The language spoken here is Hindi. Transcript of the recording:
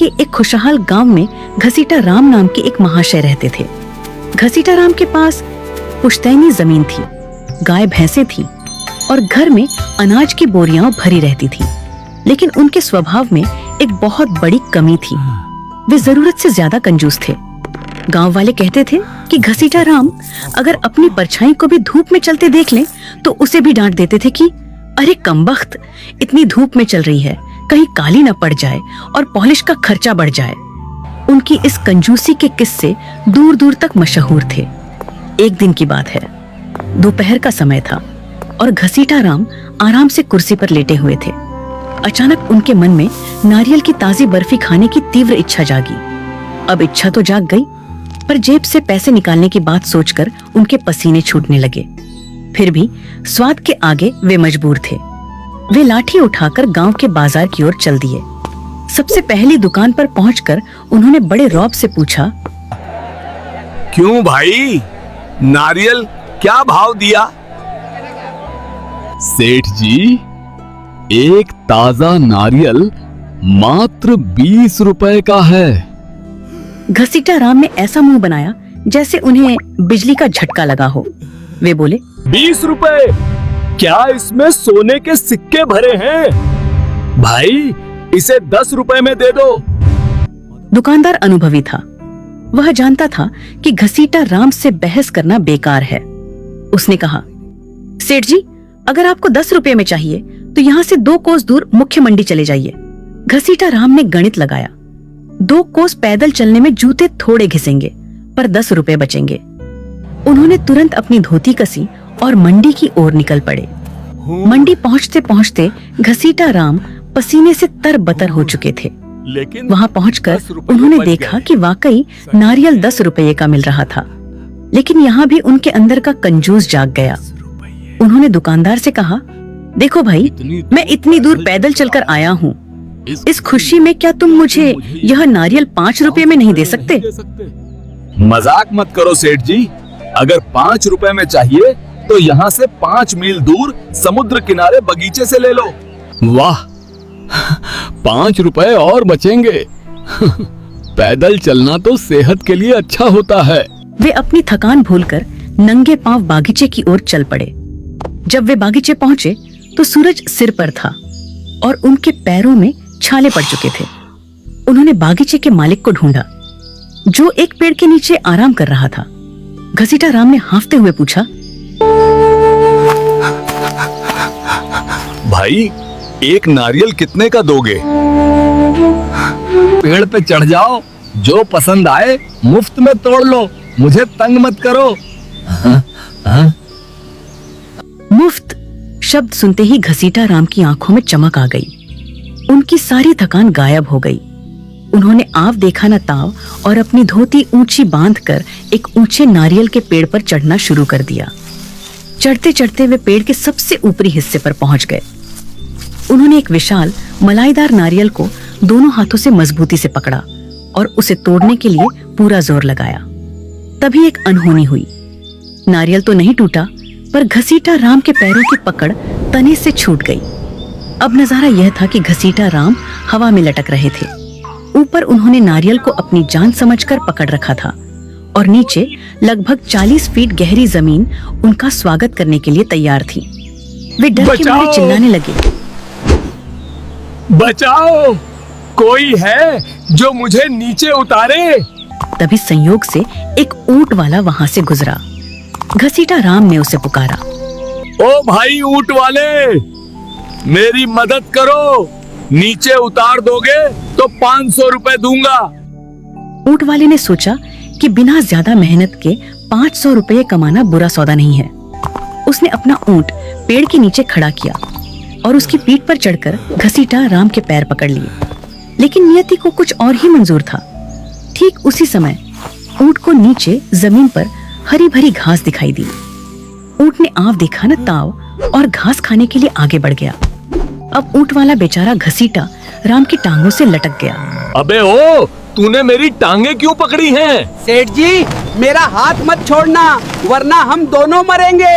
के एक खुशहाल गांव में घसीटा राम नाम के एक महाशय रहते थे। घसीटा राम के पास पुश्तैनी जमीन थी, गाय भैंसें थी और घर में अनाज की बोरियां भरी रहती थी। लेकिन उनके स्वभाव में एक बहुत बड़ी कमी थी, वे जरूरत से ज्यादा कंजूस थे। गांव वाले कहते थे कि घसीटा राम अगर अपनी परछाई को भी धूप में चलते देख लें तो उसे भी डांट देते थे कि अरे कमबख्त, इतनी धूप में चल रही है, कहीं काली न पड़ जाए और पॉलिश का खर्चा बढ़ जाए। उनकी इस कंजूसी के किस्से दूर दूर तक मशहूर थे। एक दिन की बात है, दोपहर का समय था और घसीटा राम आराम से कुर्सी पर लेटे हुए थे। अचानक उनके मन में नारियल की ताजी बर्फी खाने की तीव्र इच्छा जागी। अब इच्छा तो जाग गई, पर जेब से पैसे निकालने की बात सोचकर उनके पसीने छूटने लगे। फिर भी स्वाद के आगे वे मजबूर थे। वे लाठी उठाकर गांव के बाजार की ओर चल दिए। सबसे पहली दुकान पर पहुंचकर उन्होंने बड़े रौब से पूछा, क्यों भाई, नारियल क्या भाव दिया? सेठ जी, एक ताजा नारियल मात्र 20 रुपए का है। घसीटा राम ने ऐसा मुंह बनाया जैसे उन्हें बिजली का झटका लगा हो। वे बोले, 20 रुपए? क्या इसमें सोने के सिक्के भरे हैं? भाई इसे 10 रुपए में दे दो। दुकानदार अनुभवी था, वह जानता था कि घसीटा राम से बहस करना बेकार है। उसने कहा, सेठ जी, अगर आपको 10 रुपए में चाहिए तो यहाँ से 2 कोस दूर मुख्य मंडी चले जाइए। घसीटा राम ने गणित लगाया, 2 कोस पैदल चलने में जूते थोड़े घिसेंगे पर 10 रुपए बचेंगे। उन्होंने तुरंत अपनी धोती कसी और मंडी की ओर निकल पड़े। मंडी पहुंचते पहुंचते घसीटा राम पसीने से तरबतर हो चुके थे। लेकिन वहां पहुंचकर उन्होंने देखा कि वाकई नारियल 10 रुपये का मिल रहा था। लेकिन यहाँ भी उनके अंदर का कंजूस जाग गया। उन्होंने दुकानदार से कहा, देखो भाई, मैं इतनी दूर पैदल चलकर आया हूँ, इस खुशी में क्या तुम मुझे यह नारियल 5 रुपए में नहीं दे सकते? मजाक मत करो सेठ जी, अगर 5 रुपए में चाहिए तो यहाँ से 5 मील दूर समुद्र किनारे बगीचे से ले लो। वाह, 5 रुपए और बचेंगे। पैदल चलना तो सेहत के लिए अच्छा होता है। वे अपनी थकान भूलकर नंगे पांव बागीचे की ओर चल पड़े। जब वे बागीचे पहुंचे तो सूरज सिर पर था और उनके पैरों में छाले पड़ चुके थे। उन्होंने बागीचे के मालिक को ढूंढा, जो एक पेड़ के नीचे आराम कर रहा था। घसीटा राम ने हांफते हुए पूछा, भाई, एक नारियल कितने का दोगे? पेड़ पे चढ़ जाओ, जो पसंद आए मुफ्त में तोड़ लो, मुझे तंग मत करो। मुफ्त शब्द सुनते ही घसीटा राम की आंखों में चमक आ गई। उनकी सारी थकान गायब हो गई। उन्होंने आव देखा न ताव और अपनी धोती ऊंची बांधकर एक ऊंचे नारियल के पेड़ पर चढ़ना शुरू कर दिया। चढ़ते चढ़ते वे पेड़ के सबसे ऊपरी हिस्से पर पहुंच गए। उन्होंने एक विशाल मलाईदार नारियल को दोनों हाथों से मजबूती से पकड़ा और उसे तोड़ने के लिए पूरा जोर लगाया। तभी एक अनहोनी हुई। नारियल तो नहीं टूटा, पर घसीटा राम के पैरों की पकड़ तने से छूट गई। अब नजारा यह था कि घसीटा राम हवा में लटक रहे थे। ऊपर उन्होंने नारियल को अपनी जान समझकर पकड़ रखा था और नीचे लगभग 40 फीट गहरी जमीन उनका स्वागत करने के लिए तैयार थी। वे डर के मारे चिल्लाने लगे, बचाओ, कोई है जो मुझे नीचे उतारे। तभी संयोग से एक ऊंट वाला वहां से गुजरा। घसीटा राम ने उसे पुकारा, ओ भाई ऊंट वाले, मेरी मदद करो, नीचे उतार दोगे तो 500 रुपए दूंगा। ऊंट वाले ने सोचा कि बिना ज्यादा मेहनत के 500 रुपये कमाना बुरा सौदा नहीं है। उसने अपना ऊंट पेड़ के नीचे खड़ा किया और उसकी पीठ पर चढ़कर घसीटा राम के पैर पकड़ लिए। लेकिन नियति को कुछ और ही मंजूर था। ठीक उसी समय ऊंट को नीचे जमीन पर हरी भरी घास दिखाई दी। ऊंट ने आव देखा न ताव और घास खाने के लिए आगे बढ़ गया। अब ऊंट वाला बेचारा घसीटा राम की टांगों से लटक गया। अबे ओ, तूने मेरी टांगे क्यों पकड़ी हैं? सेठ जी, मेरा हाथ मत छोड़ना, वरना हम दोनों मरेंगे।